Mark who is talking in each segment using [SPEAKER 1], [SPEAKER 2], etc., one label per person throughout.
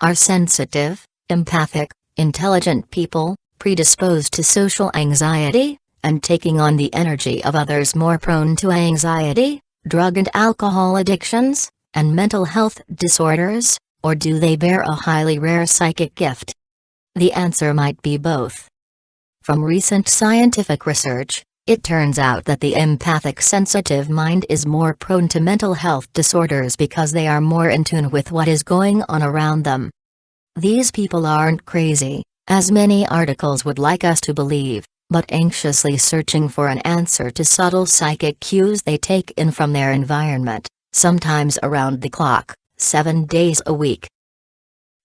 [SPEAKER 1] are sensitive, empathic, intelligent people, predisposed to social anxiety, and taking on the energy of others more prone to anxiety, drug and alcohol addictions, and mental health disorders, or do they bear a highly rare psychic gift? The answer might be both. From recent scientific research, it turns out that the empathic sensitive mind is more prone to mental health disorders because they are more in tune with what is going on around them. These people aren't crazy, as many articles would like us to believe, but anxiously searching for an answer to subtle psychic cues they take in from their environment, sometimes around the clock, 7 days a week.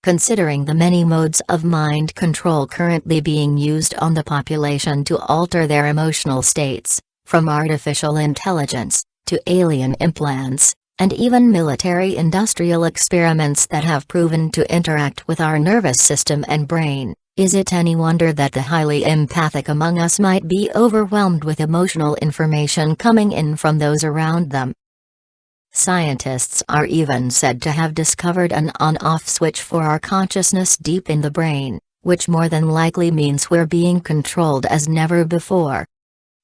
[SPEAKER 1] Considering the many modes of mind control currently being used on the population to alter their emotional states, from artificial intelligence, to alien implants, and even military-industrial experiments that have proven to interact with our nervous system and brain, is it any wonder that the highly empathic among us might be overwhelmed with emotional information coming in from those around them? Scientists are even said to have discovered an on-off switch for our consciousness deep in the brain, which more than likely means we're being controlled as never before.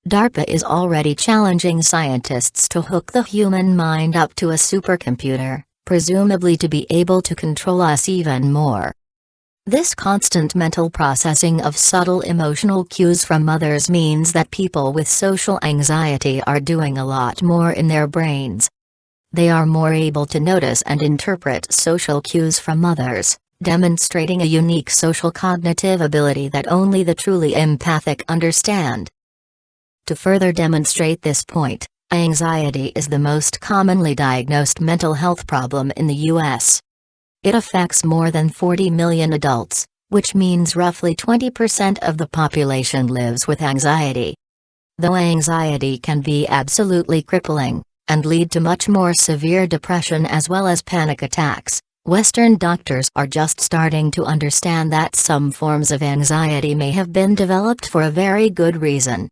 [SPEAKER 1] DARPA is already challenging scientists to hook the human mind up to a supercomputer, presumably to be able to control us even more. This constant mental processing of subtle emotional cues from others means that people with social anxiety are doing a lot more in their brains. They are more able to notice and interpret social cues from others, demonstrating a unique social cognitive ability that only the truly empathic understand. To further demonstrate this point, anxiety is the most commonly diagnosed mental health problem in the U.S. It affects more than 40 million adults, which means roughly 20% of the population lives with anxiety. Though anxiety can be absolutely crippling, and lead to much more severe depression as well as panic attacks, Western doctors are just starting to understand that some forms of anxiety may have been developed for a very good reason.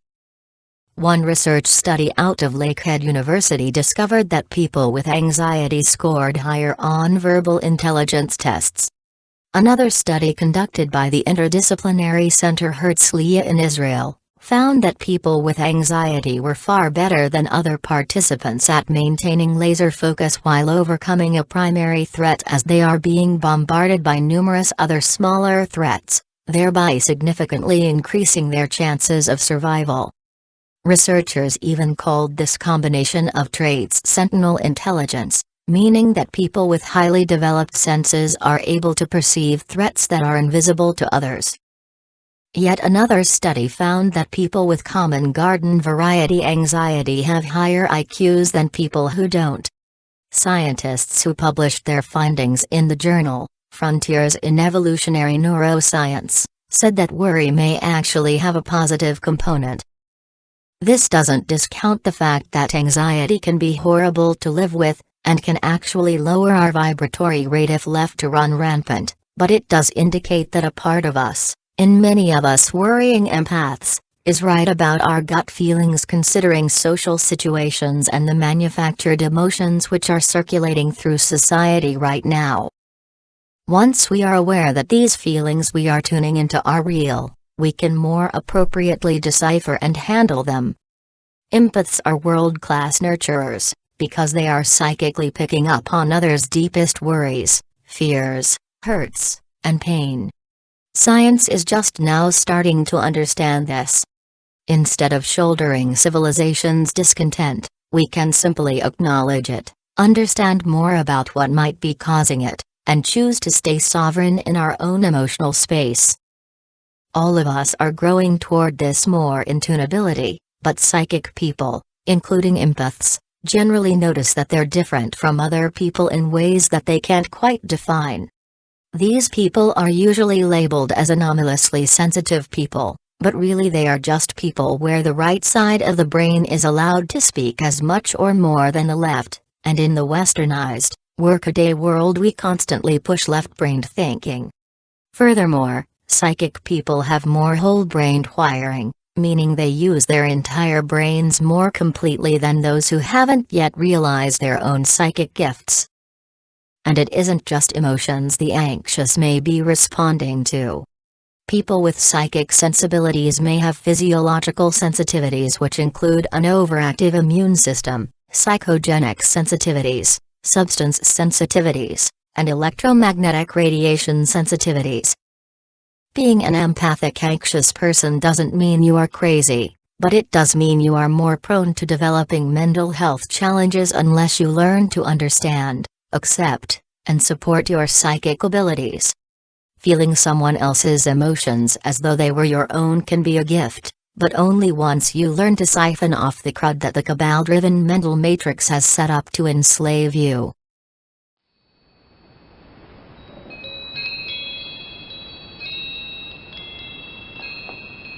[SPEAKER 1] One research study out of Lakehead University discovered that people with anxiety scored higher on verbal intelligence tests. Another study conducted by the Interdisciplinary Center Herzliya in Israel found that people with anxiety were far better than other participants at maintaining laser focus while overcoming a primary threat, as they are being bombarded by numerous other smaller threats, thereby significantly increasing their chances of survival. Researchers even called this combination of traits sentinel intelligence, meaning that people with highly developed senses are able to perceive threats that are invisible to others. Yet another study found that people with common garden variety anxiety have higher IQs than people who don't. Scientists who published their findings in the journal, Frontiers in Evolutionary Neuroscience, said that worry may actually have a positive component. This doesn't discount the fact that anxiety can be horrible to live with, and can actually lower our vibratory rate if left to run rampant, but it does indicate that a part of us, in many of us worrying empaths, is right about our gut feelings considering social situations and the manufactured emotions which are circulating through society right now. Once we are aware that these feelings we are tuning into are real, we can more appropriately decipher and handle them. Empaths are world-class nurturers, because they are psychically picking up on others' deepest worries, fears, hurts, and pain. Science is just now starting to understand this. Instead of shouldering civilization's discontent, we can simply acknowledge it, understand more about what might be causing it, and choose to stay sovereign in our own emotional space. All of us are growing toward this more in tune ability, but psychic people, including empaths, generally notice that they're different from other people in ways that they can't quite define. These people are usually labeled as anomalously sensitive people, but really they are just people where the right side of the brain is allowed to speak as much or more than the left, and in the westernized, workaday world we constantly push left-brained thinking. Furthermore, psychic people have more whole-brained wiring, meaning they use their entire brains more completely than those who haven't yet realized their own psychic gifts. and it isn't just emotions the anxious may be responding to. People with psychic sensibilities may have physiological sensitivities which include an overactive immune system, psychogenic sensitivities, substance sensitivities, and electromagnetic radiation sensitivities. Being an empathic anxious person doesn't mean you are crazy, but it does mean you are more prone to developing mental health challenges unless you learn to understand, accept, and support your psychic abilities. Feeling someone else's emotions as though they were your own can be a gift, but only once you learn to siphon off the crud that the cabal-driven mental matrix has set up to enslave you.